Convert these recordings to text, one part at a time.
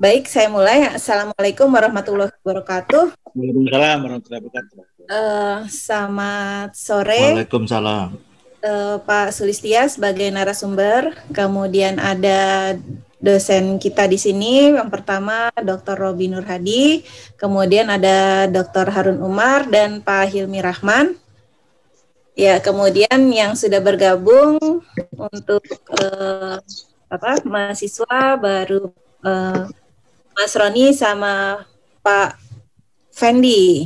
Baik, saya mulai. Assalamualaikum warahmatullahi wabarakatuh. Waalaikumsalam warahmatullahi wabarakatuh. Selamat sore, Waalaikumsalam. Pak Sulistia sebagai narasumber. Kemudian ada dosen kita di sini. Yang pertama Dr. Robi Nur Hadi, kemudian ada Dr. Harun Umar dan Pak Hilmi Rahman. Ya, kemudian yang sudah bergabung untuk mahasiswa baru Mas Roni sama Pak Fendi.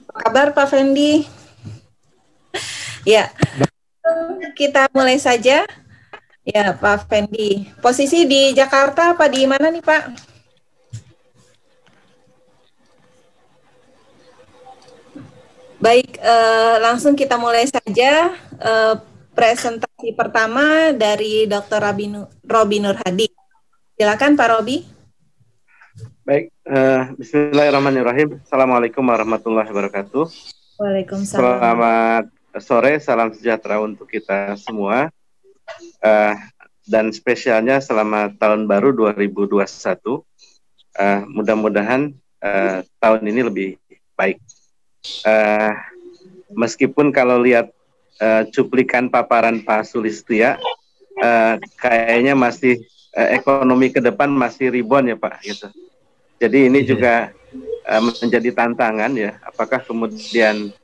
Apa kabar Pak Fendi? Ya, kita mulai saja. Ya, Pak Fendi. Posisi di Jakarta apa di mana nih Pak? Baik, langsung kita mulai saja. Presentasi pertama dari Dr. Robi Nur Hadi. Silakan Pak Robi. Baik, bismillahirrahmanirrahim. Assalamualaikum warahmatullahi wabarakatuh. Waalaikumsalam. Selamat sore, salam sejahtera untuk kita semua. Dan spesialnya selamat tahun baru 2021. Mudah-mudahan tahun ini lebih baik. Meskipun kalau lihat cuplikan paparan Pak Sulistia, kayaknya masih ekonomi ke depan masih rebound ya Pak, gitu. Jadi ini juga menjadi tantangan ya, apakah kemudian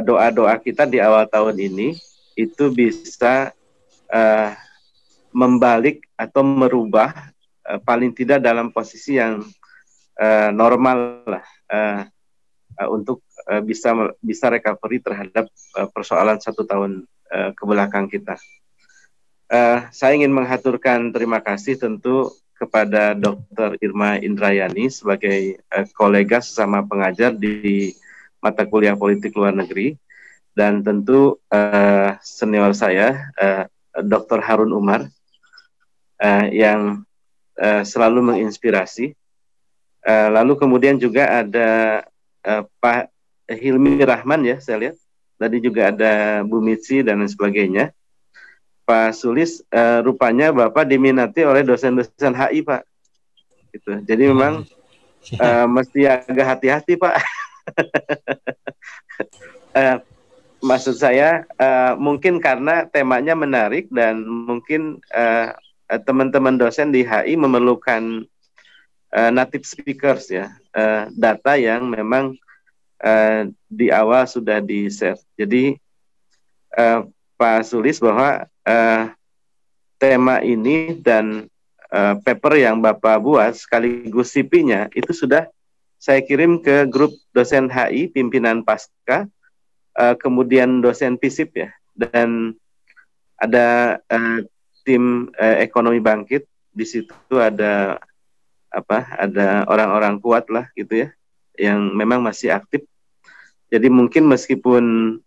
doa-doa kita di awal tahun ini itu bisa membalik atau merubah paling tidak dalam posisi yang normal lah untuk bisa recovery terhadap persoalan 1 tahun kebelakang kita. Saya ingin menghaturkan terima kasih tentu kepada Dr. Irma Indrayani sebagai kolega sesama pengajar di mata kuliah politik luar negeri, dan tentu senior saya Dr. Harun Umar yang selalu menginspirasi. Lalu kemudian juga ada Pak Hilmi Rahman ya, saya lihat tadi juga ada Bu Mitsi dan lain sebagainya. Pak Sulis, rupanya Bapak diminati oleh dosen-dosen HI, Pak. Gitu. Jadi memang mesti agak hati-hati, Pak. Maksud saya, mungkin karena temanya menarik dan mungkin teman-teman dosen di HI memerlukan native speakers ya, data yang memang di awal sudah di-share. Jadi Pak Sulis bahwa tema ini dan paper yang Bapak buat sekaligus CP-nya itu sudah saya kirim ke grup dosen HI pimpinan Pasca, kemudian dosen FISIP ya, dan ada tim ekonomi bangkit. Di situ ada ada orang-orang kuat lah gitu ya, yang memang masih aktif. Jadi mungkin meskipun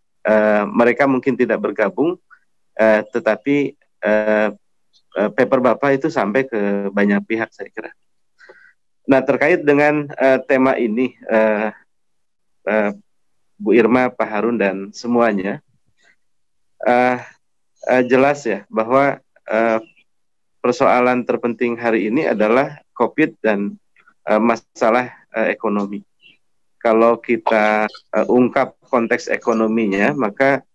mereka mungkin tidak bergabung, tetapi paper Bapak itu sampai ke banyak pihak saya kira. Nah, terkait dengan tema ini, Bu Irma, Pak Harun dan semuanya, jelas ya bahwa persoalan terpenting hari ini adalah COVID dan masalah ekonomi. Kalau kita ungkap konteks ekonominya, maka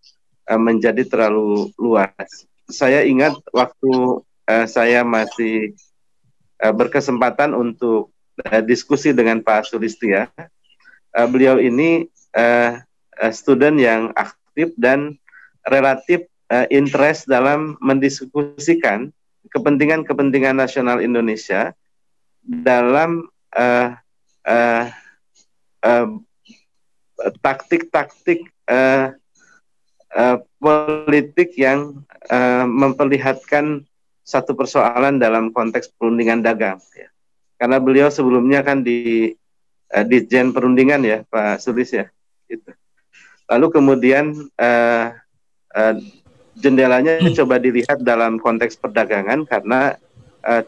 menjadi terlalu luas. Saya ingat waktu saya masih berkesempatan untuk diskusi dengan Pak Sulistia, beliau ini student yang aktif dan relatif interest dalam mendiskusikan kepentingan-kepentingan nasional Indonesia dalam taktik-taktik politik yang memperlihatkan satu persoalan dalam konteks perundingan dagang ya. Karena beliau sebelumnya kan di Ditjen Perundingan ya Pak Sulis ya gitu. Lalu kemudian jendelanya coba dilihat dalam konteks perdagangan karena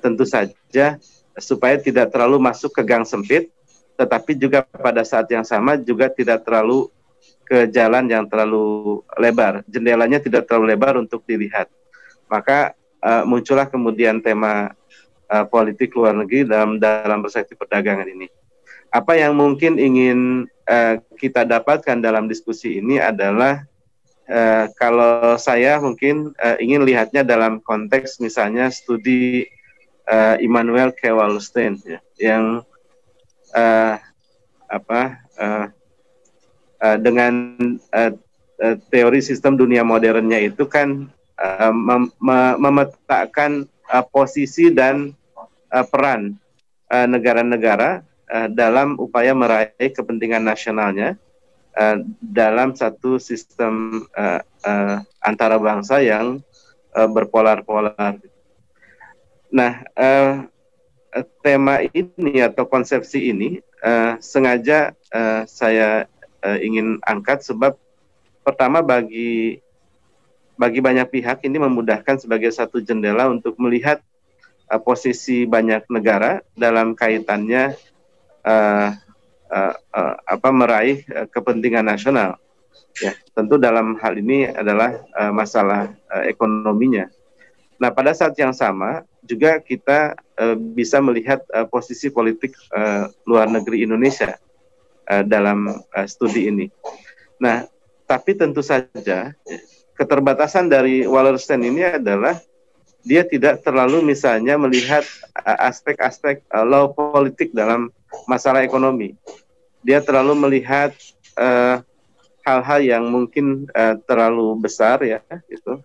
tentu saja supaya tidak terlalu masuk ke gang sempit, tetapi juga pada saat yang sama juga tidak terlalu ke jalan yang terlalu lebar. Jendelanya tidak terlalu lebar untuk dilihat. Maka muncullah kemudian tema politik luar negeri dalam perspektif perdagangan ini. Apa yang mungkin ingin kita dapatkan dalam diskusi ini adalah kalau saya mungkin ingin lihatnya dalam konteks misalnya studi Immanuel K. Wallerstein ya, yang dengan teori sistem dunia modernnya itu kan memetakan posisi dan peran negara-negara dalam upaya meraih kepentingan nasionalnya dalam satu sistem antara bangsa yang berpolar-polar. Nah, tema ini atau konsepsi ini sengaja saya ingin angkat sebab pertama bagi banyak pihak ini memudahkan sebagai satu jendela untuk melihat posisi banyak negara dalam kaitannya meraih kepentingan nasional. Ya, tentu dalam hal ini adalah masalah ekonominya. Nah, pada saat yang sama juga kita bisa melihat posisi politik luar negeri Indonesia dalam studi ini. Nah, tapi tentu saja keterbatasan dari Wallerstein ini adalah dia tidak terlalu misalnya melihat aspek-aspek law politik dalam masalah ekonomi. Dia terlalu melihat hal-hal yang mungkin terlalu besar ya, gitu,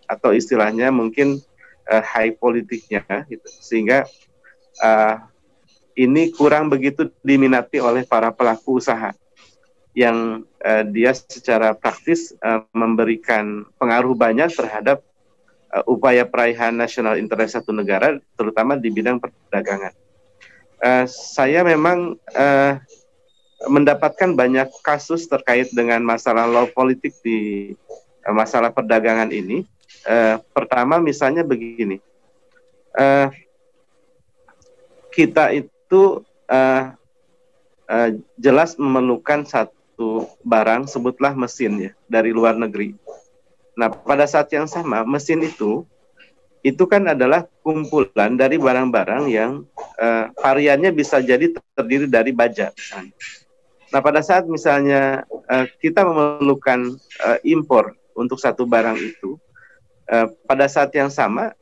atau istilahnya mungkin high politiknya, gitu, sehingga ini kurang begitu diminati oleh para pelaku usaha yang dia secara praktis memberikan pengaruh banyak terhadap upaya peraihan nasional interest satu negara, terutama di bidang perdagangan. Saya memang mendapatkan banyak kasus terkait dengan masalah law politik di masalah perdagangan ini. Pertama misalnya begini, kita itu jelas memerlukan satu barang, sebutlah mesin ya, dari luar negeri. Nah, pada saat yang sama mesin itu kan adalah kumpulan dari barang-barang yang variannya bisa jadi terdiri dari baja misalnya. Nah, pada saat misalnya kita memerlukan impor untuk satu barang itu, pada saat yang sama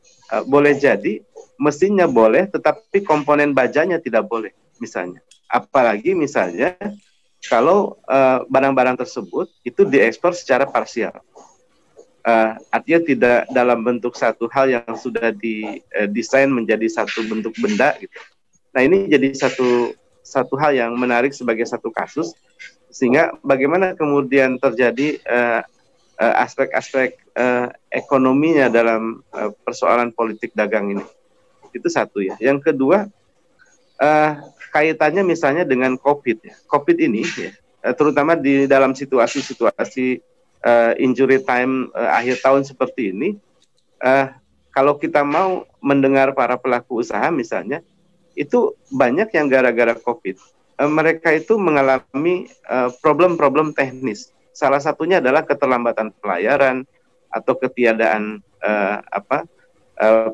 boleh jadi mesinnya boleh, tetapi komponen bajanya tidak boleh misalnya. Apalagi misalnya kalau barang-barang tersebut itu diekspor secara parsial. Artinya tidak dalam bentuk satu hal yang sudah didesain menjadi satu bentuk benda gitu. Nah, ini jadi satu hal yang menarik sebagai satu kasus, sehingga bagaimana kemudian terjadi aspek-aspek ekonominya dalam persoalan politik dagang ini. Itu satu ya. Yang kedua, kaitannya misalnya dengan COVID ya. COVID ini ya, terutama di dalam situasi injury time akhir tahun seperti ini, kalau kita mau mendengar para pelaku usaha misalnya, itu banyak yang gara-gara COVID. Mereka itu mengalami problem-problem teknis. Salah satunya adalah keterlambatan pelayaran atau ketiadaan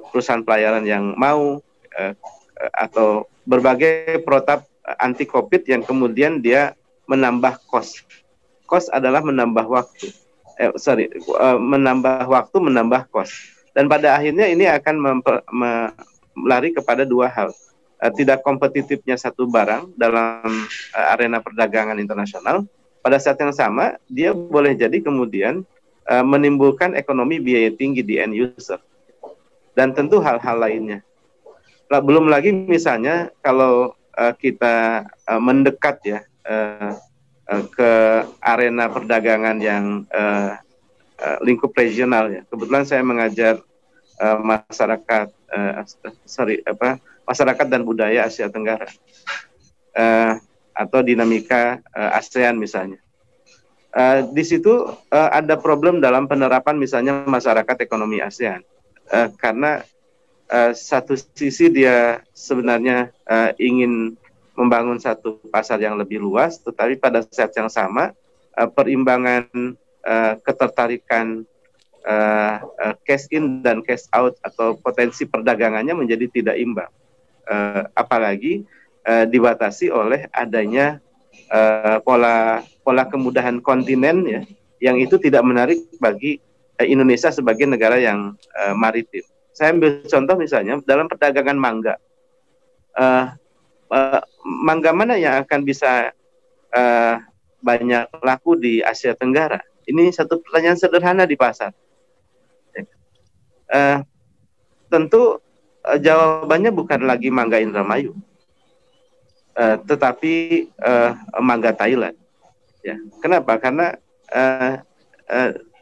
perusahaan pelayaran yang mau atau berbagai protap anti COVID yang kemudian dia menambah cost. Cost adalah menambah waktu. Menambah waktu, menambah cost. Dan pada akhirnya ini akan lari kepada dua hal. Tidak kompetitifnya satu barang dalam arena perdagangan internasional. Pada saat yang sama, dia boleh jadi kemudian menimbulkan ekonomi biaya tinggi di end user. Dan tentu hal-hal lainnya. Belum lagi misalnya kalau kita mendekat ya ke arena perdagangan yang lingkup regional ya. Kebetulan saya mengajar masyarakat dan budaya Asia Tenggara atau dinamika ASEAN misalnya. Di situ ada problem dalam penerapan misalnya masyarakat ekonomi ASEAN karena satu sisi dia sebenarnya ingin membangun satu pasar yang lebih luas, tetapi pada saat yang sama perimbangan ketertarikan cash in dan cash out atau potensi perdagangannya menjadi tidak imbang. Apalagi dibatasi oleh adanya pola kemudahan kontinen ya, yang itu tidak menarik bagi Indonesia sebagai negara yang maritim. Saya ambil contoh misalnya dalam perdagangan mangga. Mangga mana yang akan bisa banyak laku di Asia Tenggara? Ini satu pertanyaan sederhana di pasar. Tentu jawabannya bukan lagi mangga Indramayu, tetapi mangga Thailand. Ya, kenapa? Karena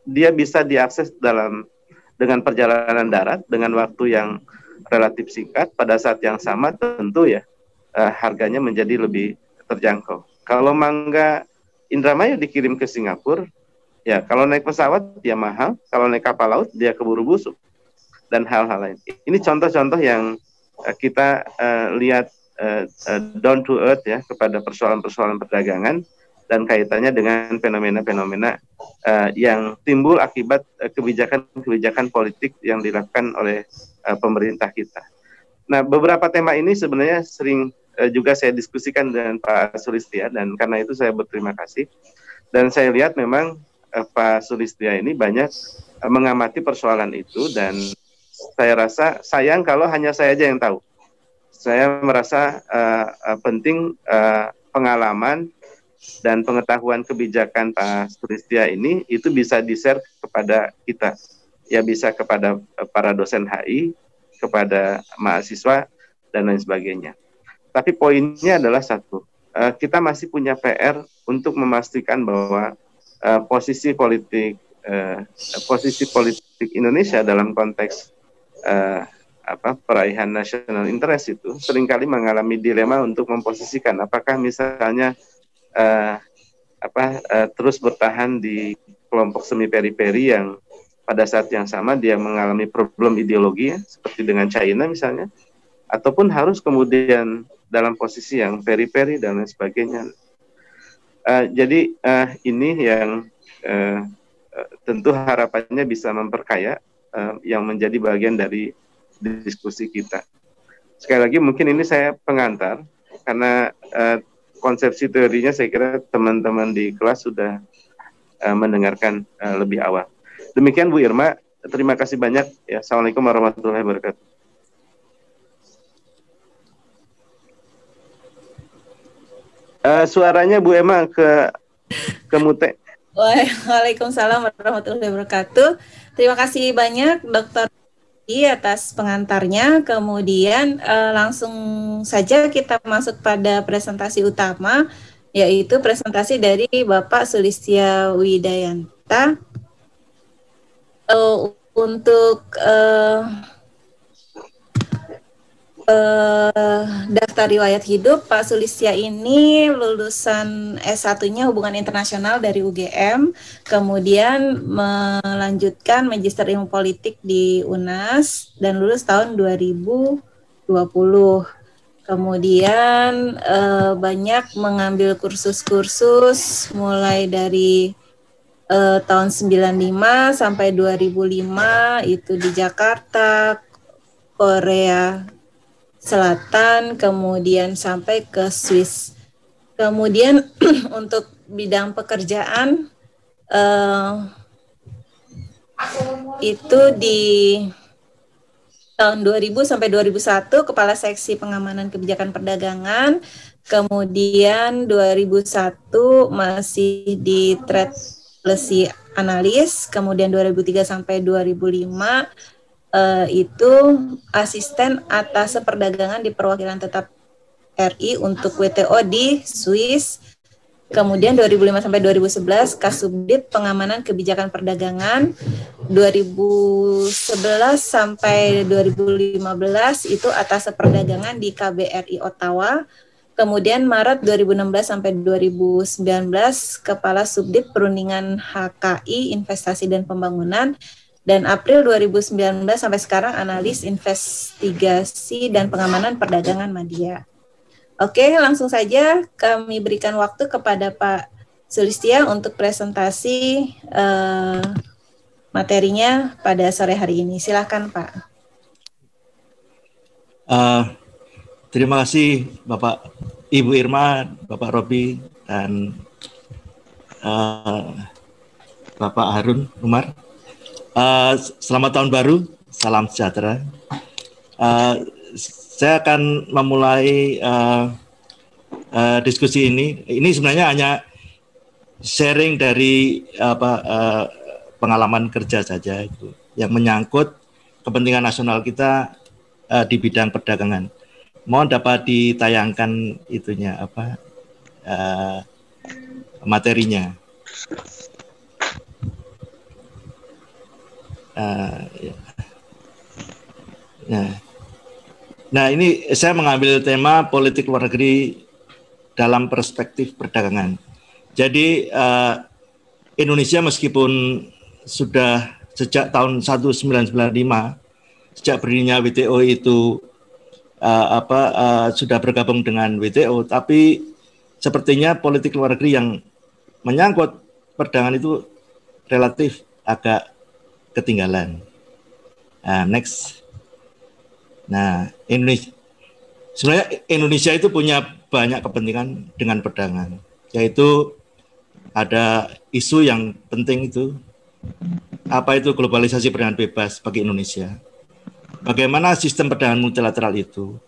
dia bisa diakses dengan perjalanan darat dengan waktu yang relatif singkat. Pada saat yang sama tentu ya harganya menjadi lebih terjangkau. Kalau mangga Indramayu dikirim ke Singapura, ya kalau naik pesawat dia mahal, kalau naik kapal laut dia keburu busuk dan hal-hal lain. Ini contoh-contoh yang kita lihat down to earth ya kepada persoalan-persoalan perdagangan dan kaitannya dengan fenomena-fenomena yang timbul akibat kebijakan-kebijakan politik yang dilakukan oleh pemerintah kita. Nah, beberapa tema ini sebenarnya sering juga saya diskusikan dengan Pak Sulistya, dan karena itu saya berterima kasih. Dan saya lihat memang Pak Sulistya ini banyak mengamati persoalan itu, dan saya rasa sayang kalau hanya saya aja yang tahu. Saya merasa penting pengalaman dan pengetahuan kebijakan Pak Sulistya ini itu bisa di-share kepada kita. Ya, bisa kepada para dosen HI, kepada mahasiswa, dan lain sebagainya. Tapi poinnya adalah satu, kita masih punya PR untuk memastikan bahwa posisi politik Indonesia dalam konteks peraihan national interest itu seringkali mengalami dilema untuk memposisikan apakah misalnya terus bertahan di kelompok semi periferi yang pada saat yang sama dia mengalami problem ideologi ya, seperti dengan China misalnya, ataupun harus kemudian dalam posisi yang periferi dan lain sebagainya. Jadi ini yang tentu harapannya bisa memperkaya yang menjadi bagian dari diskusi kita. Sekali lagi mungkin ini saya pengantar karena konsepsi teorinya saya kira teman-teman di kelas sudah mendengarkan lebih awal. Demikian Bu Irma, terima kasih banyak. Ya, Assalamualaikum warahmatullahi wabarakatuh. Suaranya Bu Emma ke mute. Waalaikumsalam warahmatullahi wabarakatuh. Terima kasih banyak Dr. atas pengantarnya. Kemudian langsung saja kita masuk pada presentasi utama, yaitu presentasi dari Bapak Sulistya Widayanta. Untuk daftar riwayat hidup, Pak Sulistya ini lulusan S1-nya Hubungan Internasional dari UGM, kemudian melanjutkan Magister Ilmu Politik di UNAS dan lulus tahun 2020. Kemudian banyak mengambil kursus-kursus mulai dari tahun 95 sampai 2005 itu di Jakarta, Korea Selatan, kemudian sampai ke Swiss. Kemudian untuk bidang pekerjaan itu di tahun 2000 sampai 2001 Kepala Seksi Pengamanan Kebijakan Perdagangan, kemudian 2001 masih di Trade Policy Analis, kemudian 2003 sampai 2005 itu asisten atas perdagangan di perwakilan tetap RI untuk WTO di Swiss. Kemudian 2005 sampai 2011 Kasubdit Pengamanan Kebijakan Perdagangan. 2011 sampai 2015 itu atas perdagangan di KBRI Ottawa. Kemudian Maret 2016 sampai 2019 Kepala Subdit Perundingan HKI Investasi dan Pembangunan. Dan April 2019 sampai sekarang analis investigasi dan pengamanan perdagangan media. Oke, langsung saja kami berikan waktu kepada Pak Sulistya untuk presentasi materinya pada sore hari ini. Silakan Pak. Terima kasih Bapak Ibu Irma, Bapak Robi, dan Bapak Harun Umar. Selamat tahun baru, salam sejahtera. Saya akan memulai diskusi ini. Ini sebenarnya hanya sharing dari pengalaman kerja saja itu yang menyangkut kepentingan nasional kita di bidang perdagangan. Mohon dapat ditayangkan itunya materinya. Nah, ini saya mengambil tema politik luar negeri dalam perspektif perdagangan. Jadi Indonesia meskipun sudah sejak tahun 1995, sejak berdirinya WTO itu sudah bergabung dengan WTO, tapi sepertinya politik luar negeri yang menyangkut perdagangan itu relatif agak ketinggalan. Next. Nah, sebenarnya Indonesia itu punya banyak kepentingan dengan perdagangan, yaitu ada isu yang penting itu, apa itu globalisasi perdagangan bebas bagi Indonesia, bagaimana sistem perdagangan multilateral itu,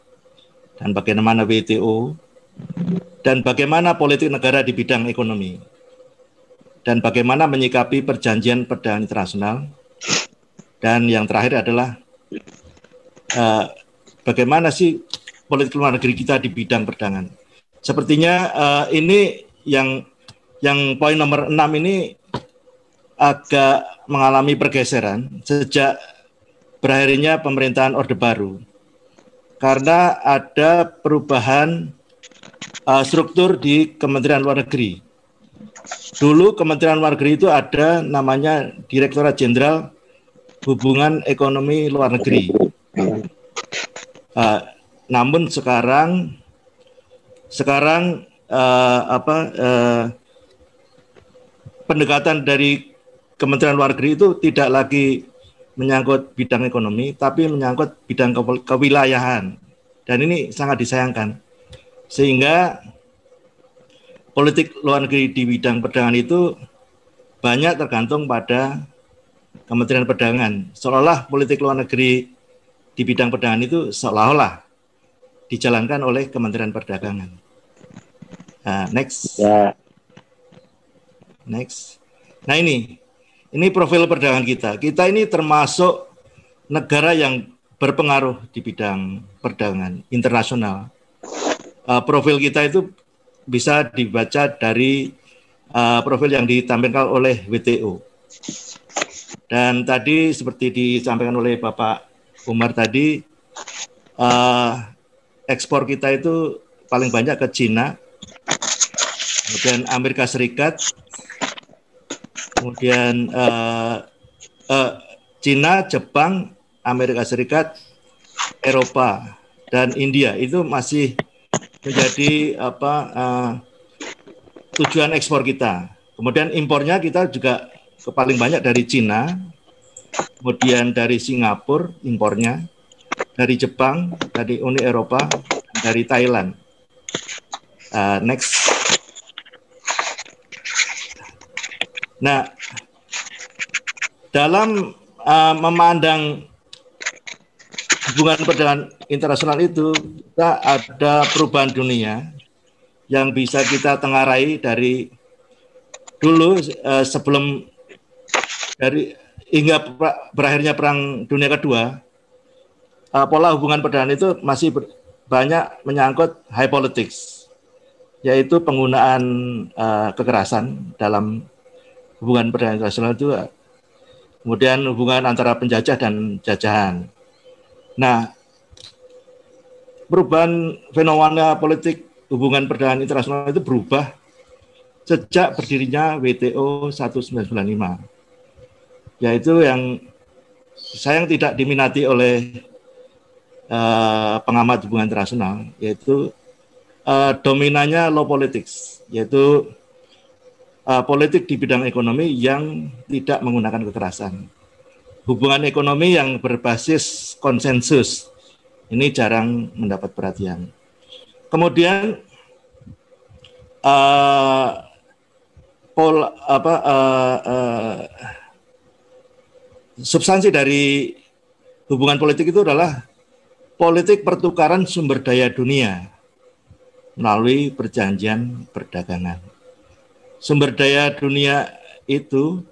dan bagaimana WTO, dan bagaimana politik negara di bidang ekonomi, dan bagaimana menyikapi perjanjian perdagangan internasional, dan yang terakhir adalah bagaimana sih politik luar negeri kita di bidang perdagangan. Sepertinya ini yang poin nomor 6 ini agak mengalami pergeseran sejak berakhirnya pemerintahan Orde Baru. Karena ada perubahan struktur di Kementerian Luar Negeri. Dulu Kementerian Luar Negeri itu ada namanya Direktorat Jenderal Hubungan Ekonomi Luar Negeri. Namun sekarang pendekatan dari Kementerian Luar Negeri itu tidak lagi menyangkut bidang ekonomi, tapi menyangkut bidang kewilayahan. Dan ini sangat disayangkan. Sehingga politik luar negeri di bidang perdagangan itu banyak tergantung pada Kementerian Perdagangan. Seolah-olah politik luar negeri di bidang perdagangan itu seolah-olah dijalankan oleh Kementerian Perdagangan. Next. Next. Nah ini profil perdagangan kita. Kita ini termasuk negara yang berpengaruh di bidang perdagangan internasional. Profil kita itu bisa dibaca dari profil yang ditampilkan oleh WTO. Dan tadi seperti disampaikan oleh Bapak Umar tadi, ekspor kita itu paling banyak ke Cina, kemudian Amerika Serikat, kemudian Cina, Jepang, Amerika Serikat, Eropa, dan India. Itu masih menjadi tujuan ekspor kita. Kemudian impornya kita juga paling banyak dari Cina, kemudian dari Singapura impornya, dari Jepang, dari Uni Eropa, dari Thailand. Next. Nah, dalam memandang hubungan perdagangan internasional itu, kita ada perubahan dunia yang bisa kita tengarai dari dulu sebelum hingga berakhirnya Perang Dunia Kedua, pola hubungan perdagangan itu masih banyak menyangkut high politics, yaitu penggunaan kekerasan dalam hubungan perdagangan internasional itu, kemudian hubungan antara penjajah dan jajahan. Nah, perubahan fenomena politik hubungan perdagangan internasional itu berubah sejak berdirinya WTO 1995. Yaitu yang sayang tidak diminati oleh pengamat hubungan internasional, yaitu dominannya law politics, yaitu politik di bidang ekonomi yang tidak menggunakan kekerasan. hubungan ekonomi yang berbasis konsensus. Ini jarang mendapat perhatian. Kemudian substansi dari hubungan politik itu adalah politik pertukaran sumber daya dunia melalui perjanjian perdagangan. Sumber daya dunia itu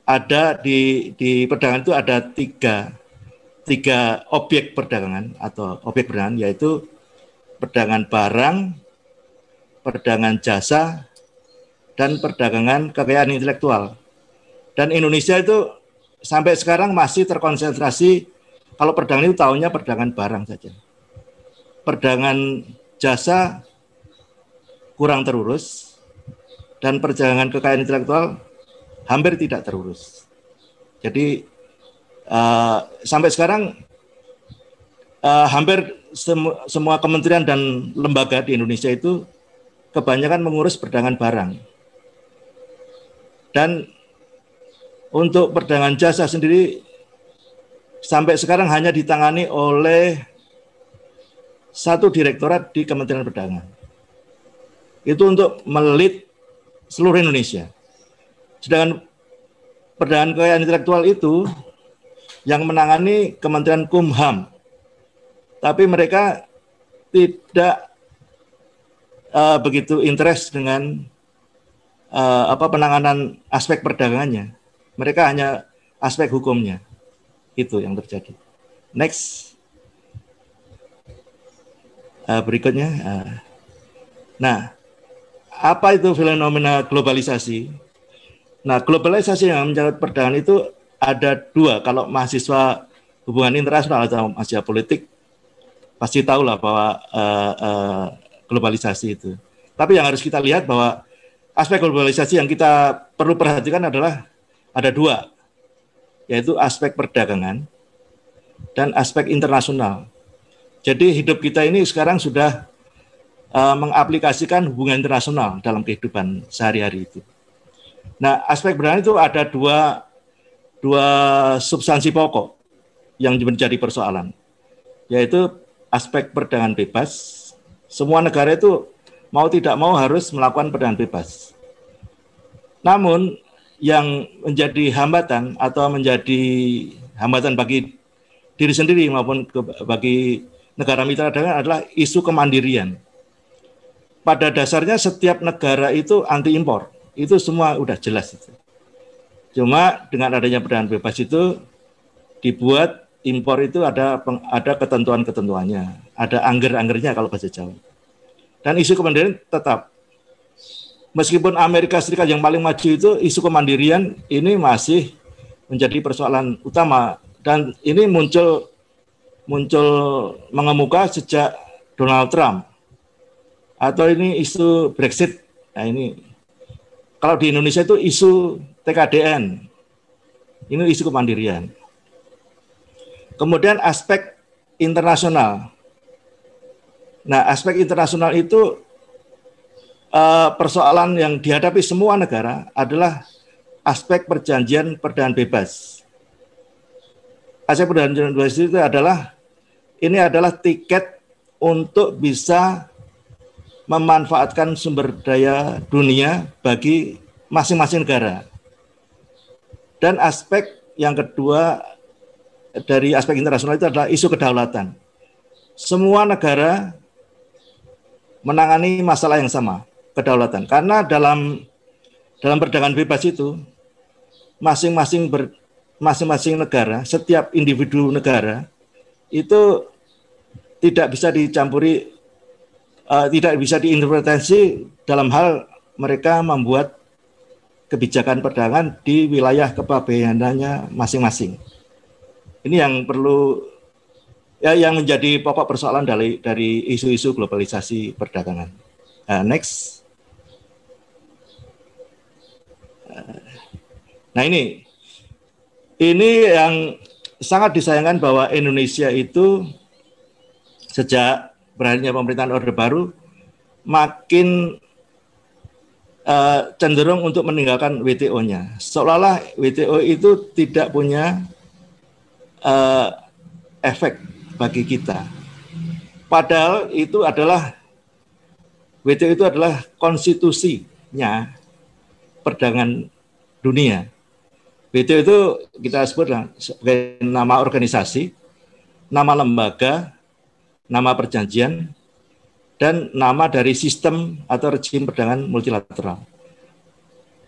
ada di perdagangan itu ada tiga objek perdagangan atau objek perdagangan, yaitu perdagangan barang, perdagangan jasa, dan perdagangan kekayaan intelektual. Dan Indonesia itu sampai sekarang masih terkonsentrasi, kalau perdagangan itu tahunya perdagangan barang saja. Perdagangan jasa kurang terurus, dan perdagangan kekayaan intelektual hampir tidak terurus. Jadi sampai sekarang hampir semua kementerian dan lembaga di Indonesia itu kebanyakan mengurus perdagangan barang. Dan untuk perdagangan jasa sendiri sampai sekarang hanya ditangani oleh satu direktorat di Kementerian Perdagangan. Itu untuk melit seluruh Indonesia. Sedangkan perdagangan kekayaan intelektual itu yang menangani Kementerian Kumham. Tapi mereka tidak begitu interest dengan penanganan aspek perdagangannya. Mereka hanya aspek hukumnya. Itu yang terjadi. Next. Berikutnya. Nah, apa itu fenomena globalisasi? Nah, globalisasi yang mencakup perdagangan itu ada dua. Kalau mahasiswa hubungan internasional atau mahasiswa politik, pasti tahulah bahwa globalisasi itu. Tapi yang harus kita lihat bahwa aspek globalisasi yang kita perlu perhatikan adalah ada dua, yaitu aspek perdagangan dan aspek internasional. Jadi hidup kita ini sekarang sudah mengaplikasikan hubungan internasional dalam kehidupan sehari-hari itu. Nah, aspek perdagangan itu ada dua substansi pokok yang menjadi persoalan, yaitu aspek perdagangan bebas. Semua negara itu mau tidak mau harus melakukan perdagangan bebas. Namun yang menjadi hambatan atau menjadi hambatan bagi diri sendiri maupun bagi negara mitra dagang adalah isu kemandirian. Pada dasarnya setiap negara itu anti impor, itu semua udah jelas itu. Cuma dengan adanya perdagangan bebas itu dibuat impor itu ada ketentuan-ketentuannya, ada angger-anggernya kalau bahasa Jawa. Dan isu kemandirian tetap. Meskipun Amerika Serikat yang paling maju itu, isu kemandirian ini masih menjadi persoalan utama. Dan ini muncul mengemuka sejak Donald Trump. Atau ini isu Brexit. Nah ini, kalau di Indonesia itu isu TKDN. Ini isu kemandirian. Kemudian aspek internasional. Nah, aspek internasional itu persoalan yang dihadapi semua negara adalah aspek perjanjian perdagangan bebas. Aspek perdagangan bebas itu adalah tiket untuk bisa memanfaatkan sumber daya dunia bagi masing-masing negara. Dan aspek yang kedua dari aspek internasional itu adalah isu kedaulatan. Semua negara menangani masalah yang sama, kedaulatan. Karena dalam perdagangan bebas itu masing-masing negara, setiap individu negara itu tidak bisa dicampuri, tidak bisa diinterpretasi dalam hal mereka membuat kebijakan perdagangan di wilayah kepabeanannya masing-masing. Ini yang perlu yang menjadi pokok persoalan dari isu-isu globalisasi perdagangan. Next. Nah ini yang sangat disayangkan bahwa Indonesia itu sejak berakhirnya pemerintahan Orde Baru makin cenderung untuk meninggalkan WTO-nya. Seolah-olah WTO itu tidak punya efek bagi kita. Padahal itu adalah WTO itu adalah konstitusinya perdagangan dunia. WTO itu kita sebutlah sebagai nama organisasi, nama lembaga, nama perjanjian, dan nama dari sistem atau rejim perdagangan multilateral.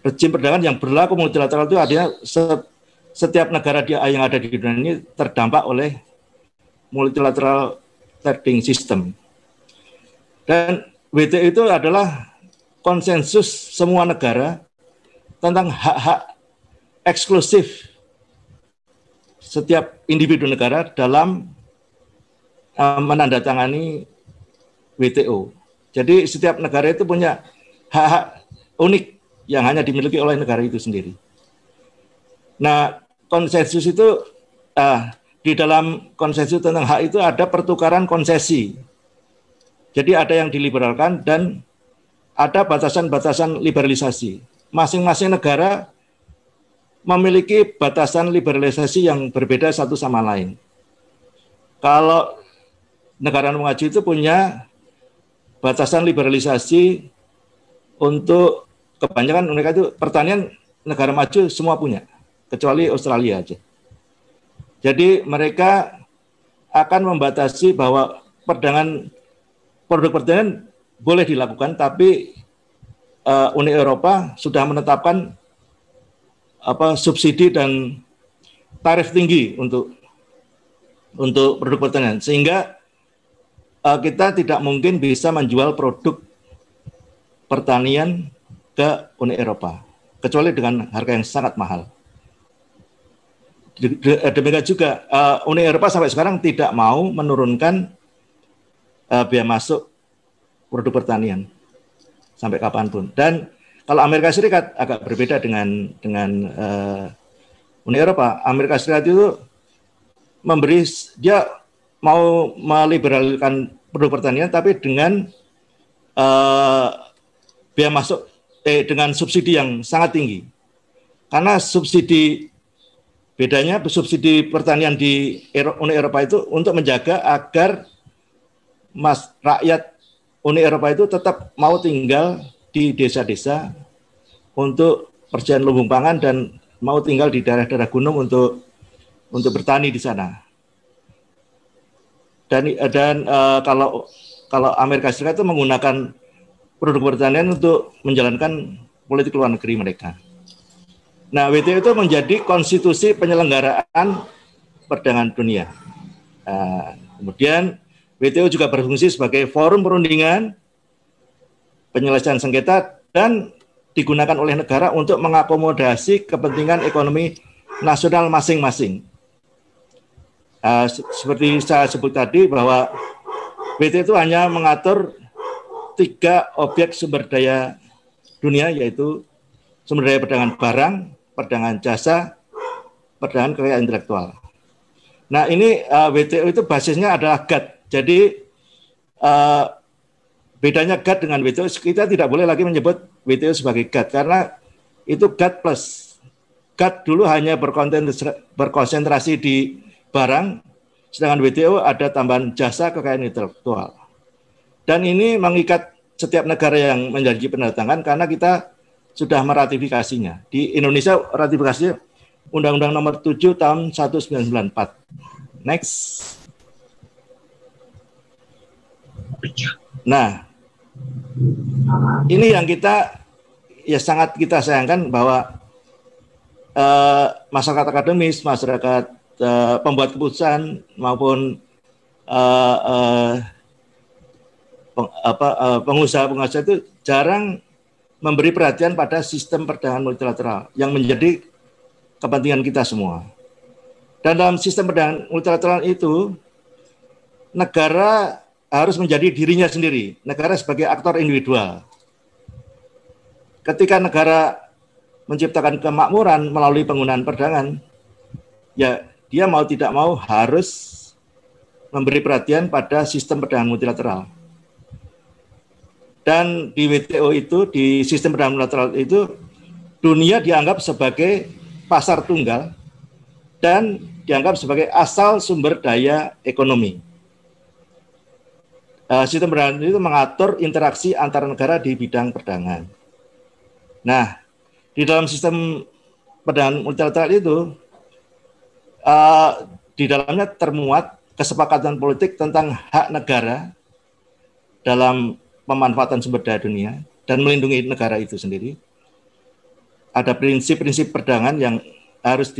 Rejim perdagangan yang berlaku multilateral itu artinya setiap negara yang ada di dunia ini terdampak oleh multilateral trading system. Dan WTO itu adalah konsensus semua negara tentang hak-hak eksklusif setiap individu negara dalam menandatangani WTO. Jadi setiap negara itu punya hak-hak unik yang hanya dimiliki oleh negara itu sendiri. Nah, konsensus itu di dalam konsensus tentang hak itu ada pertukaran konsesi. Jadi ada yang diliberalkan dan ada batasan-batasan liberalisasi. Masing-masing negara memiliki batasan liberalisasi yang berbeda satu sama lain. Kalau negara maju itu punya batasan liberalisasi untuk kebanyakan mereka itu pertanian negara maju semua punya, kecuali Australia aja. Jadi mereka akan membatasi bahwa produk perdagangan boleh dilakukan, tapi Uni Eropa sudah menetapkan subsidi dan tarif tinggi untuk produk pertanian, sehingga kita tidak mungkin bisa menjual produk pertanian ke Uni Eropa, kecuali dengan harga yang sangat mahal. Demikian juga Uni Eropa sampai sekarang tidak mau menurunkan biaya masuk produk pertanian sampai kapanpun. Dan kalau Amerika Serikat agak berbeda dengan Uni Eropa. Amerika Serikat itu dia mau meliberalkan produk pertanian, tapi dengan biaya masuk dengan subsidi yang sangat tinggi. Karena bedanya subsidi pertanian di Uni Eropa itu untuk menjaga agar rakyat Uni Eropa itu tetap mau tinggal di desa-desa untuk persediaan lumbung pangan dan mau tinggal di daerah-daerah gunung untuk bertani di sana. Dan kalau Amerika Serikat itu menggunakan produk pertanian untuk menjalankan politik luar negeri mereka. Nah, WTO itu menjadi konstitusi penyelenggaraan perdagangan dunia. Kemudian WTO juga berfungsi sebagai forum perundingan, penyelesaian sengketa, dan digunakan oleh negara untuk mengakomodasi kepentingan ekonomi nasional masing-masing. Seperti saya sebut tadi bahwa WTO itu hanya mengatur 3 objek sumber daya dunia, yaitu sumber daya perdagangan barang, perdagangan jasa, perdagangan kekayaan intelektual. Nah, ini WTO itu basisnya adalah GATT. Jadi bedanya GATT dengan WTO, kita tidak boleh lagi menyebut WTO sebagai GATT karena itu GATT plus. GATT dulu hanya berkonsentrasi di barang, sedangkan WTO ada tambahan jasa, kekayaan intelektual. Dan ini mengikat setiap negara yang menjadi penandatangan karena kita sudah meratifikasinya. Di Indonesia ratifikasinya Undang-Undang Nomor 7 tahun 1994. Next. Nah, ini yang sangat kita sayangkan bahwa masyarakat akademis, masyarakat pembuat keputusan maupun pengusaha-pengusaha itu jarang memberi perhatian pada sistem perdagangan multilateral yang menjadi kepentingan kita semua. Dan dalam sistem perdagangan multilateral itu, negara harus menjadi dirinya sendiri, negara sebagai aktor individual. Ketika negara menciptakan kemakmuran melalui penggunaan perdagangan, ya dia mau tidak mau harus memberi perhatian pada sistem perdagangan multilateral. Dan di WTO itu, di sistem perdagangan multilateral itu, dunia dianggap sebagai pasar tunggal dan dianggap sebagai asal sumber daya ekonomi. Sistem perdagangan itu mengatur interaksi antar negara di bidang perdagangan. Nah, di dalam sistem perdagangan multilateral itu, di dalamnya termuat kesepakatan politik tentang hak negara dalam pemanfaatan sumber daya dunia dan melindungi negara itu sendiri. Ada prinsip-prinsip perdagangan yang harus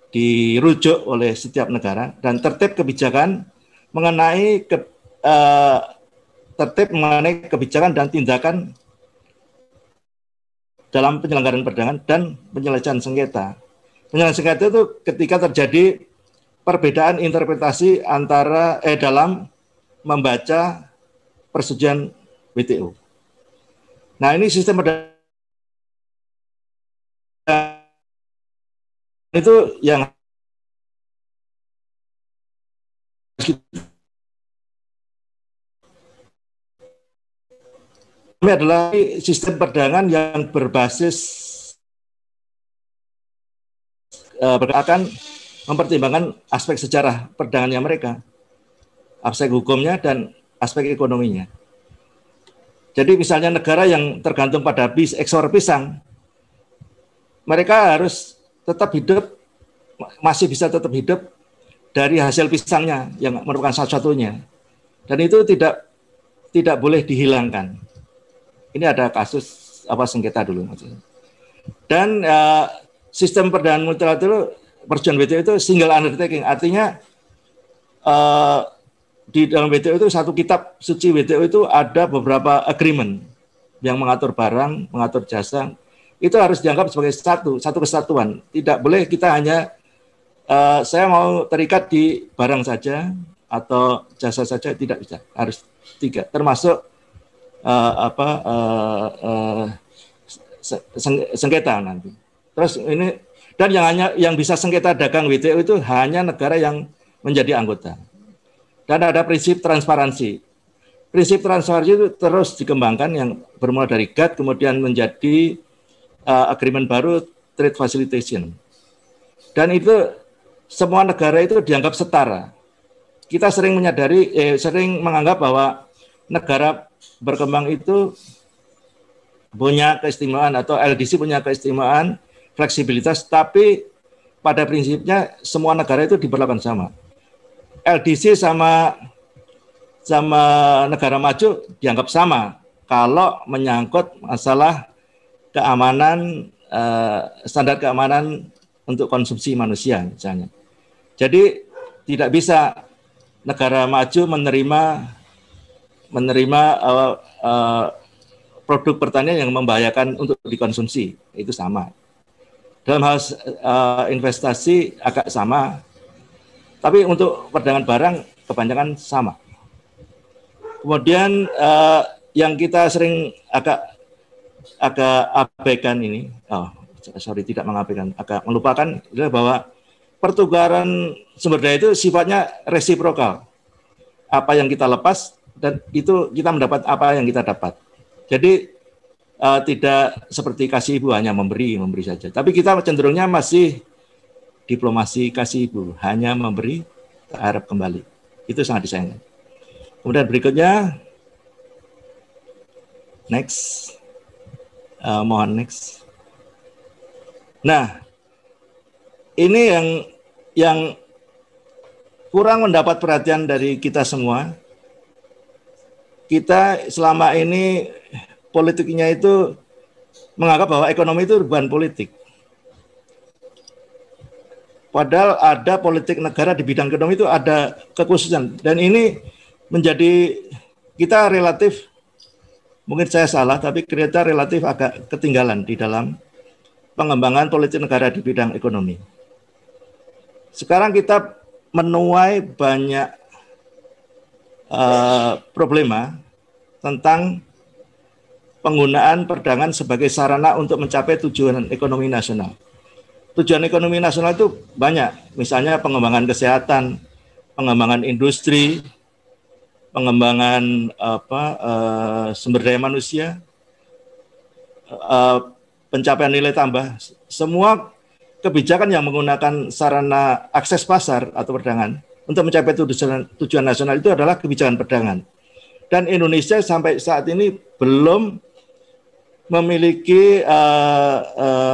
dirujuk oleh setiap negara dan tertib kebijakan mengenai kebijakan dan tindakan dalam penyelenggaraan perdagangan dan penyelesaian sengketa. Penyelesaian sengketa itu ketika terjadi perbedaan interpretasi antara dalam membaca persetujuan WTO. Nah, ini sistem perdagangan itu yang ini adalah sistem perdagangan yang berbasis akan mempertimbangkan aspek sejarah perdagangannya mereka, aspek hukumnya dan aspek ekonominya. Jadi misalnya negara yang tergantung pada ekspor pisang, mereka harus tetap hidup, masih bisa tetap hidup dari hasil pisangnya yang merupakan satu-satunya. Dan itu tidak boleh dihilangkan. Ini ada kasus sengketa dulu maksudnya. Dan sistem perdagangan multilateral perjanjian WTO itu single undertaking, artinya di dalam WTO itu satu kitab suci WTO itu ada beberapa agreement yang mengatur barang, mengatur jasa. Itu harus dianggap sebagai satu kesatuan. Tidak boleh kita hanya saya mau terikat di barang saja atau jasa saja, tidak bisa. Harus tiga, termasuk sengketa nanti. Terus ini dan yang bisa sengketa dagang WTO itu hanya negara yang menjadi anggota. Dan ada prinsip transparansi. Prinsip transparansi itu terus dikembangkan yang bermula dari GATT kemudian menjadi agreement baru trade facilitation. Dan itu semua negara itu dianggap setara. Kita sering sering menganggap bahwa negara berkembang itu punya keistimewaan atau LDC punya keistimewaan fleksibilitas, tapi pada prinsipnya semua negara itu diperlakukan sama. LDC sama negara maju dianggap sama kalau menyangkut masalah keamanan, standar keamanan untuk konsumsi manusia misalnya. Jadi tidak bisa negara maju menerima produk pertanian yang membahayakan untuk dikonsumsi, itu sama. Dalam hal investasi agak sama, tapi untuk perdagangan barang kebanyakan sama. Kemudian yang kita sering agak abaikan ini, tidak mengabaikan, agak melupakan adalah bahwa pertukaran sumber daya itu sifatnya resiprokal. Apa yang kita lepas dan itu kita mendapat apa yang kita dapat. Jadi tidak seperti kasih ibu hanya memberi saja. Tapi kita cenderungnya masih diplomasi kasih ibu, hanya memberi harap kembali. Itu sangat disayangkan. Kemudian berikutnya, next. Mohon next. Nah, ini yang kurang mendapat perhatian dari kita semua. Kita selama ini politiknya itu menganggap bahwa ekonomi itu bukan politik. Padahal ada politik negara di bidang ekonomi itu ada kekhususan. Dan ini menjadi kita relatif, mungkin saya salah, tapi kita relatif agak ketinggalan di dalam pengembangan politik negara di bidang ekonomi. Sekarang kita menuai banyak problema tentang penggunaan perdagangan sebagai sarana untuk mencapai tujuan ekonomi nasional. Tujuan ekonomi nasional itu banyak, misalnya pengembangan kesehatan, pengembangan industri, pengembangan sumber daya manusia, pencapaian nilai tambah, semua kebijakan yang menggunakan sarana akses pasar atau perdagangan untuk mencapai tujuan nasional itu adalah kebijakan perdagangan. Dan Indonesia sampai saat ini belum memiliki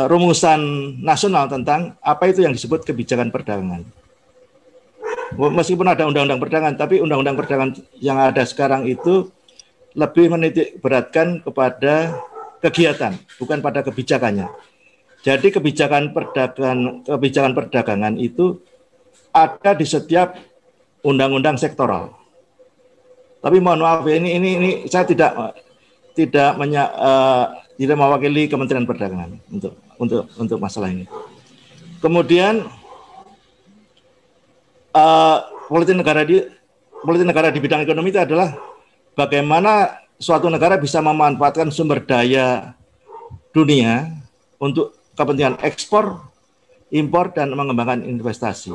rumusan nasional tentang apa itu yang disebut kebijakan perdagangan. Meskipun ada undang-undang perdagangan, tapi undang-undang perdagangan yang ada sekarang itu lebih menitik beratkan kepada kegiatan, bukan pada kebijakannya. Jadi kebijakan perdagangan itu ada di setiap undang-undang sektoral. Tapi mohon maaf, ini saya tidak mewakili Kementerian Perdagangan untuk masalah ini. Kemudian politik negara di bidang ekonomi itu adalah bagaimana suatu negara bisa memanfaatkan sumber daya dunia untuk kepentingan ekspor, impor, dan mengembangkan investasi.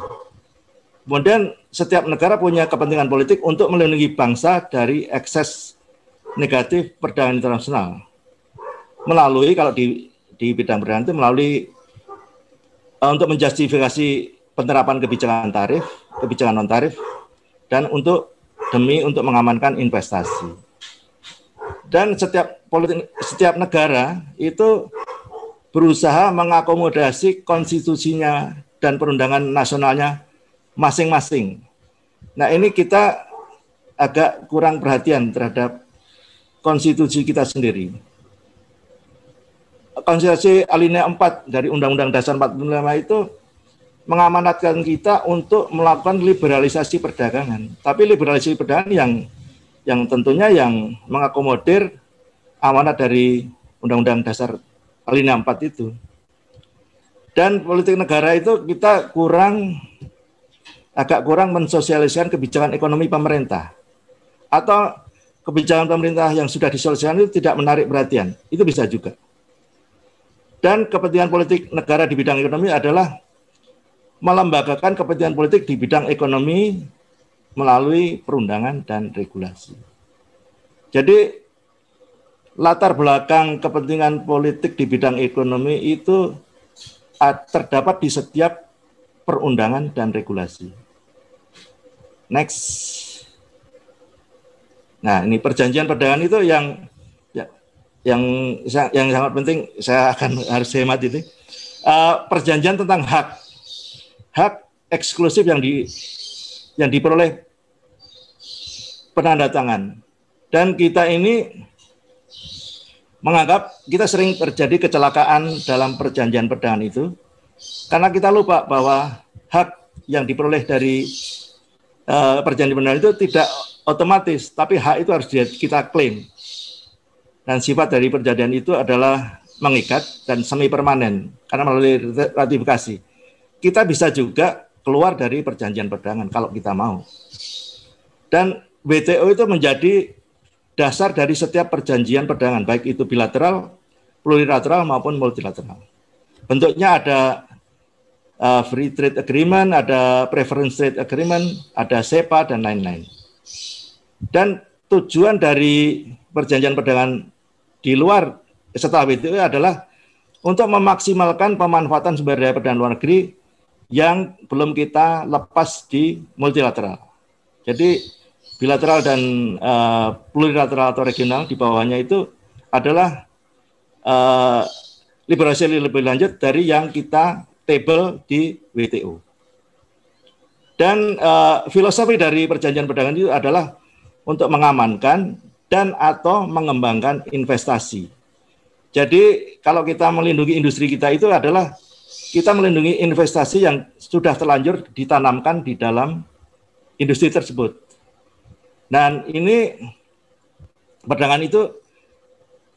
Kemudian setiap negara punya kepentingan politik untuk melindungi bangsa dari ekses negatif perdagangan internasional. Melalui, kalau di bidang perdagangan itu melalui untuk menjustifikasi penerapan kebijakan tarif, kebijakan non tarif, dan untuk mengamankan investasi. Dan setiap negara itu berusaha mengakomodasi konstitusinya dan perundangan nasionalnya masing-masing. Nah, ini kita agak kurang perhatian terhadap konstitusi kita sendiri. Konstitusi alinea 4 dari Undang-Undang Dasar 45 itu mengamanatkan kita untuk melakukan liberalisasi perdagangan. Tapi liberalisasi perdagangan yang tentunya yang mengakomodir amanat dari Undang-Undang Dasar alinea 4 itu. Dan politik negara itu kita agak kurang mensosialisasikan kebijakan ekonomi pemerintah. Atau kebijakan pemerintah yang sudah disosialisasikan itu tidak menarik perhatian. Itu bisa juga. Dan kepentingan politik negara di bidang ekonomi adalah melembagakan kepentingan politik di bidang ekonomi melalui perundangan dan regulasi. Jadi latar belakang kepentingan politik di bidang ekonomi itu terdapat di setiap perundangan dan regulasi. Next. Nah, ini perjanjian perdagangan itu yang sangat penting, saya harus hemat ini. Perjanjian tentang hak eksklusif yang diperoleh penanda tangan. Dan kita ini menganggap kita sering terjadi kecelakaan dalam perjanjian perdagangan itu karena kita lupa bahwa hak yang diperoleh dari perjanjian perdagangan itu tidak otomatis, tapi hak itu harus kita klaim. Dan sifat dari perjanjian itu adalah mengikat dan semi permanen karena melalui ratifikasi. Kita bisa juga keluar dari perjanjian perdagangan kalau kita mau. Dan WTO itu menjadi dasar dari setiap perjanjian perdagangan, baik itu bilateral, plurilateral maupun multilateral. Bentuknya ada free trade agreement, ada preference trade agreement, ada SEPA, dan lain-lain. Dan tujuan dari perjanjian perdagangan di luar setelah WTO adalah untuk memaksimalkan pemanfaatan sumber daya perdagangan luar negeri yang belum kita lepas di multilateral. Jadi bilateral dan plurilateral atau regional di bawahnya itu adalah liberalisasi lebih lanjut dari yang kita table di WTO. Dan filosofi dari perjanjian perdagangan itu adalah untuk mengamankan dan atau mengembangkan investasi. Jadi kalau kita melindungi industri kita itu adalah kita melindungi investasi yang sudah terlanjur ditanamkan di dalam industri tersebut. Dan ini perdagangan itu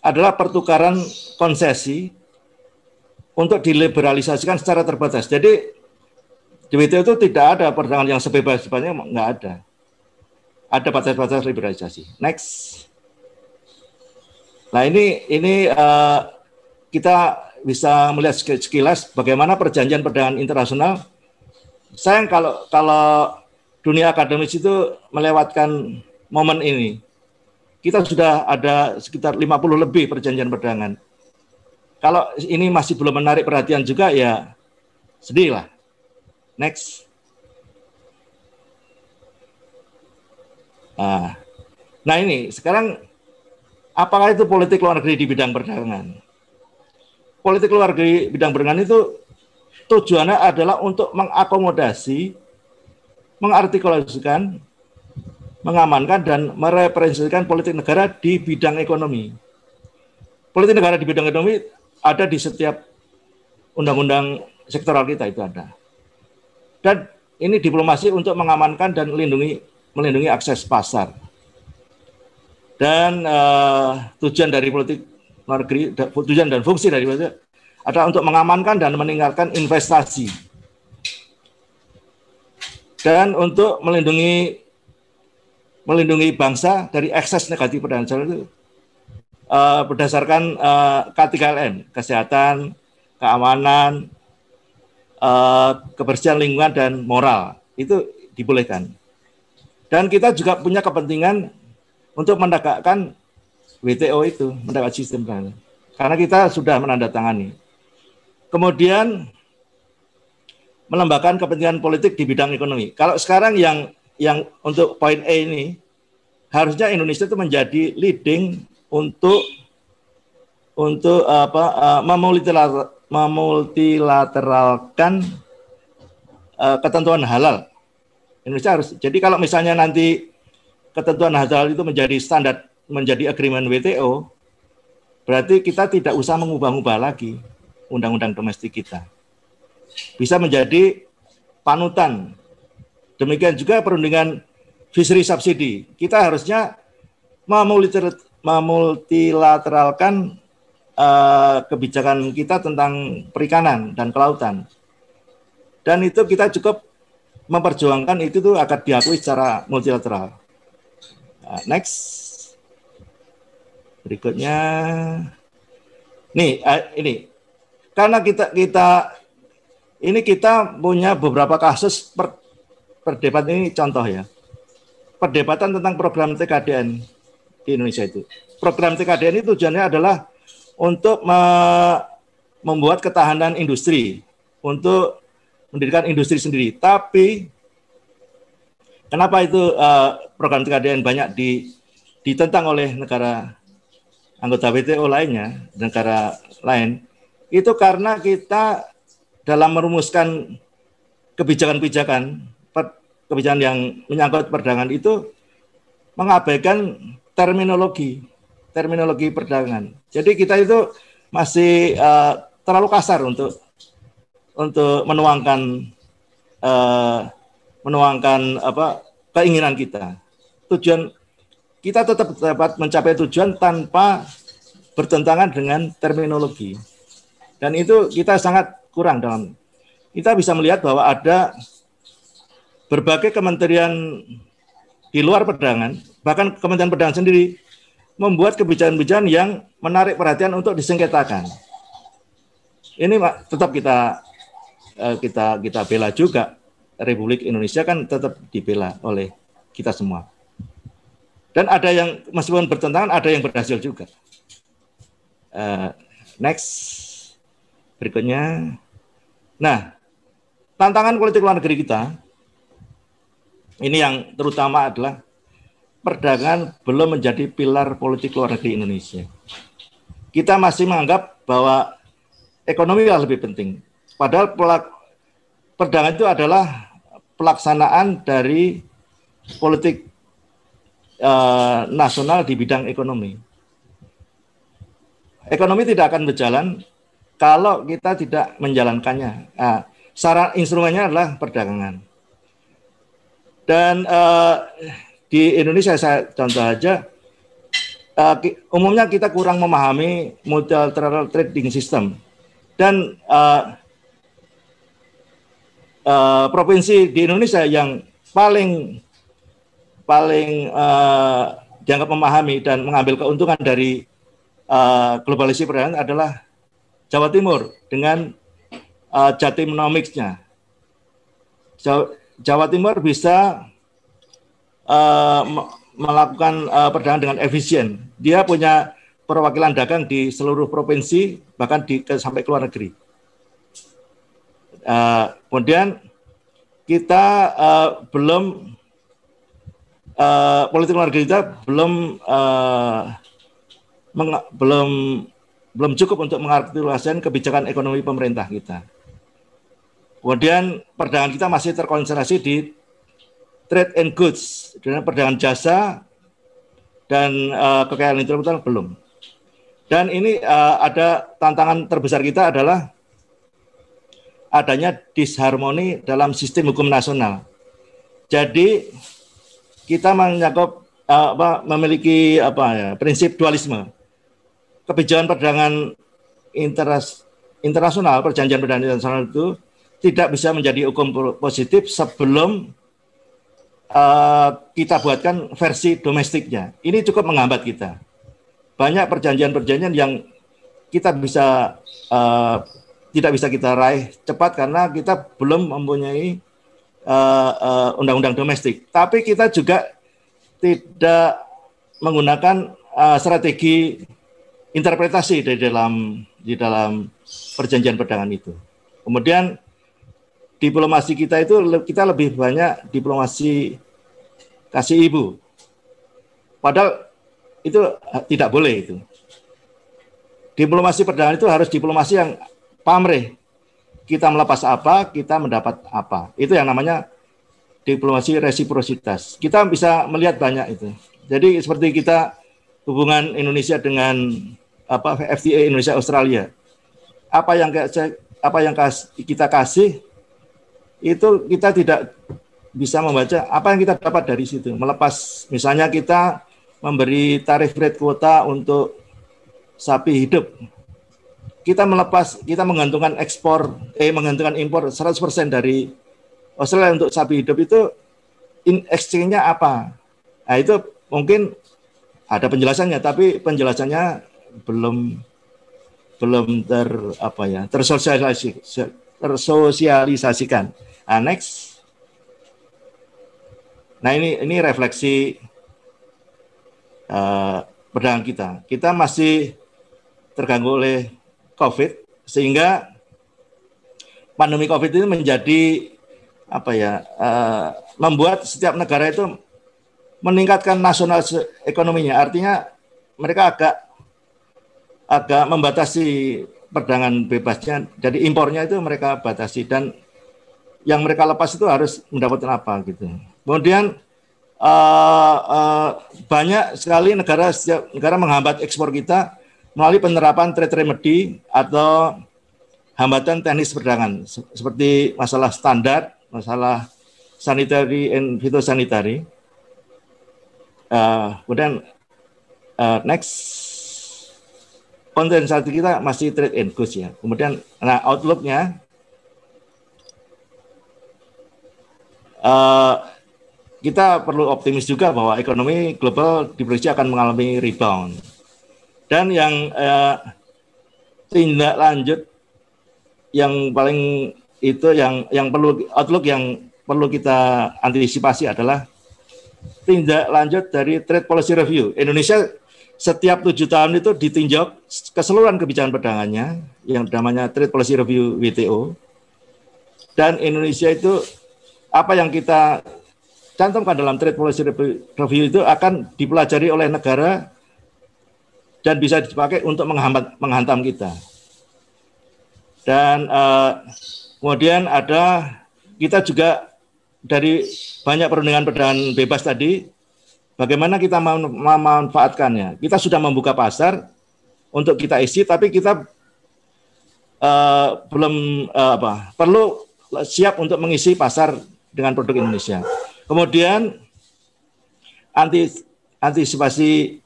adalah pertukaran konsesi untuk diliberalisasikan secara terbatas. Jadi di WTO itu tidak ada perdagangan yang sebebas-bebasnya, nggak ada. Ada batas-batas liberalisasi. Next. Nah ini kita bisa melihat sekilas bagaimana perjanjian perdagangan internasional. Sayang kalau dunia akademis itu melewatkan momen ini. Kita sudah ada sekitar 50 lebih perjanjian perdagangan. Kalau ini masih belum menarik perhatian juga, ya sedih lah. Next. Nah ini, sekarang apakah itu politik luar negeri di bidang perdagangan? Politik luar negeri bidang perdagangan itu tujuannya adalah untuk mengakomodasi, mengartikulasikan, mengamankan, dan merepresentasikan politik negara di bidang ekonomi. Politik negara di bidang ekonomi ada di setiap undang-undang sektoral kita, itu ada. Dan ini diplomasi untuk mengamankan dan melindungi akses pasar. Dan tujuan dari politik luar negeri, tujuan dan fungsi dari politik adalah untuk mengamankan dan meningkatkan investasi. Dan untuk melindungi bangsa dari ekses negatif perdagangan itu berdasarkan K3LM, kesehatan, keamanan, kebersihan lingkungan, dan moral. Itu dibolehkan. Dan kita juga punya kepentingan untuk menegakkan WTO itu, menegakkan sistem perdagangan. Karena kita sudah menandatangani. Kemudian melembagakan kepentingan politik di bidang ekonomi. Kalau sekarang yang untuk poin E ini, harusnya Indonesia itu menjadi leading untuk memultilateralkan ketentuan halal. Indonesia harus. Jadi kalau misalnya nanti ketentuan halal itu menjadi standar, menjadi agreement WTO, berarti kita tidak usah mengubah-ubah lagi undang-undang domestik kita. Bisa menjadi panutan. Demikian juga perundingan fishery subsidi. Kita harusnya memultilateralkan kebijakan kita tentang perikanan dan kelautan. Dan itu kita cukup memperjuangkan itu tuh akan diakui secara multilateral. Next. Berikutnya. Nih, ini. Karena kita punya beberapa kasus perdebatan, ini contoh ya. Perdebatan tentang program TKDN di Indonesia itu. Program TKDN itu tujuannya adalah untuk membuat ketahanan industri, untuk mendirikan industri sendiri. Tapi kenapa itu program TKDN banyak ditentang oleh negara anggota WTO lainnya, negara lain? Itu karena kita dalam merumuskan kebijakan yang menyangkut perdagangan itu mengabaikan terminologi perdagangan. Jadi kita itu masih terlalu kasar untuk menuangkan keinginan kita. Tujuan kita tetap dapat mencapai tujuan tanpa bertentangan dengan terminologi. Dan itu kita sangat kurang dalam. Kita bisa melihat bahwa ada berbagai kementerian di luar perdagangan, bahkan Kementerian Perdagangan sendiri membuat kebijakan-kebijakan yang menarik perhatian untuk disengketakan. Ini tetap kita bela juga. Republik Indonesia kan tetap dibela oleh kita semua. Dan ada yang meskipun bertentangan, ada yang berhasil juga. Next. Berikutnya. Nah, tantangan politik luar negeri kita, ini yang terutama adalah perdagangan belum menjadi pilar politik luar negeri Indonesia. Kita masih menganggap bahwa ekonomi lebih penting. Padahal perdagangan itu adalah pelaksanaan dari politik nasional di bidang ekonomi. Ekonomi tidak akan berjalan kalau kita tidak menjalankannya. Saran instrumennya adalah perdagangan. Dan di Indonesia, saya contoh aja, umumnya kita kurang memahami multilateral trading system. Dan provinsi di Indonesia yang paling dianggap memahami dan mengambil keuntungan dari globalisasi perdagangan adalah Jawa Timur dengan Jatimnomics-nya. Jawa Timur bisa melakukan perdagangan dengan efisien. Dia punya perwakilan dagang di seluruh provinsi, bahkan sampai ke luar negeri. Kemudian kita politik luar negeri kita belum cukup untuk mengartikulasikan kebijakan ekonomi pemerintah kita. Kemudian perdagangan kita masih terkonsentrasi di trade and goods, dengan perdagangan jasa dan kekayaan intelektual belum. Dan ini ada tantangan terbesar kita adalah adanya disharmoni dalam sistem hukum nasional. Jadi kita memiliki prinsip dualisme. Kebijakan perdagangan internasional, perjanjian perdagangan internasional itu tidak bisa menjadi hukum positif sebelum kita buatkan versi domestiknya. Ini cukup menghambat kita. Banyak perjanjian-perjanjian yang kita tidak bisa kita raih cepat karena kita belum mempunyai undang-undang domestik. Tapi kita juga tidak menggunakan strategi interpretasi di dalam perjanjian perdagangan itu. Kemudian diplomasi kita lebih banyak diplomasi kasih ibu. Padahal itu tidak boleh itu. Diplomasi perdagangan itu harus diplomasi yang pamrih. Kita melepas apa, kita mendapat apa. Itu yang namanya diplomasi resiprositas. Kita bisa melihat banyak itu. Jadi seperti kita hubungan Indonesia dengan FTA Indonesia Australia. Apa yang kita kasih itu kita tidak bisa membaca apa yang kita dapat dari situ. Melepas misalnya kita memberi tarif rate kuota untuk sapi hidup. Kita menggantungkan menggantungkan impor 100% dari Australia untuk sapi hidup itu exchange-nya apa? Nah, itu mungkin ada penjelasannya, tapi penjelasannya belum tersosialisasikan. Nah, next. Nah, ini refleksi perdagangan kita. Kita masih terganggu oleh COVID, sehingga pandemi COVID ini menjadi membuat setiap negara itu meningkatkan nasional ekonominya. Artinya mereka agak membatasi perdagangan bebasnya. Jadi impornya itu mereka batasi, dan yang mereka lepas itu harus mendapatkan apa gitu. Kemudian banyak sekali setiap negara menghambat ekspor kita melalui penerapan trade remedy atau hambatan teknis perdagangan seperti masalah standar, masalah sanitary and phytosanitary. Kemudian next, konten saat kita masih trade and goods ya. Kemudian outlook-nya kita perlu optimis juga bahwa ekonomi global diprediksi akan mengalami rebound. Dan yang tindak lanjut yang paling itu yang perlu outlook yang perlu kita antisipasi adalah tindak lanjut dari trade policy review. Indonesia setiap 7 tahun itu ditinjau keseluruhan kebijakan perdagangannya yang namanya trade policy review WTO. Dan Indonesia itu apa yang kita cantumkan dalam trade policy review itu akan dipelajari oleh negara dan bisa dipakai untuk menghantam kita. Dan kemudian kita juga dari banyak perundingan perdagangan bebas tadi, bagaimana kita memanfaatkannya. Kita sudah membuka pasar untuk kita isi, tapi kita belum perlu siap untuk mengisi pasar dengan produk Indonesia. Kemudian antisipasi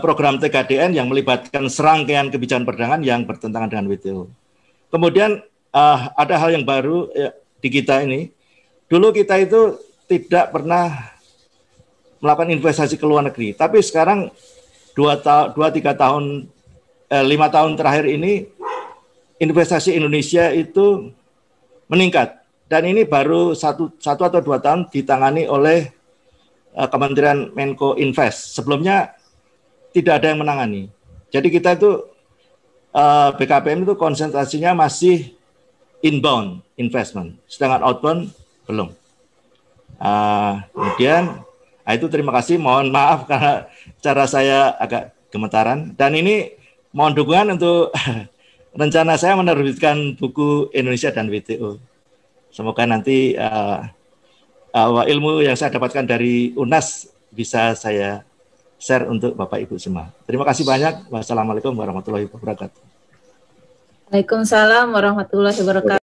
program TKDN yang melibatkan serangkaian kebijakan perdagangan yang bertentangan dengan WTO. Kemudian ada hal yang baru di kita ini. Dulu kita itu tidak pernah melakukan investasi ke luar negeri, tapi sekarang 5 tahun terakhir ini investasi Indonesia itu meningkat, dan ini baru 1 atau 2 tahun ditangani oleh Kementerian Menko Invest. Sebelumnya tidak ada yang menangani. Jadi kita itu BKPM itu konsentrasinya masih inbound investment, sedangkan outbound belum. Kemudian itu terima kasih, mohon maaf karena cara saya agak gemetaran. Dan ini mohon dukungan untuk rencana saya menerbitkan buku Indonesia dan WTO. Semoga nanti ilmu yang saya dapatkan dari UNAS bisa saya share untuk Bapak Ibu semua. Terima kasih banyak. Wassalamualaikum warahmatullahi wabarakatuh. Waalaikumsalam warahmatullahi wabarakatuh.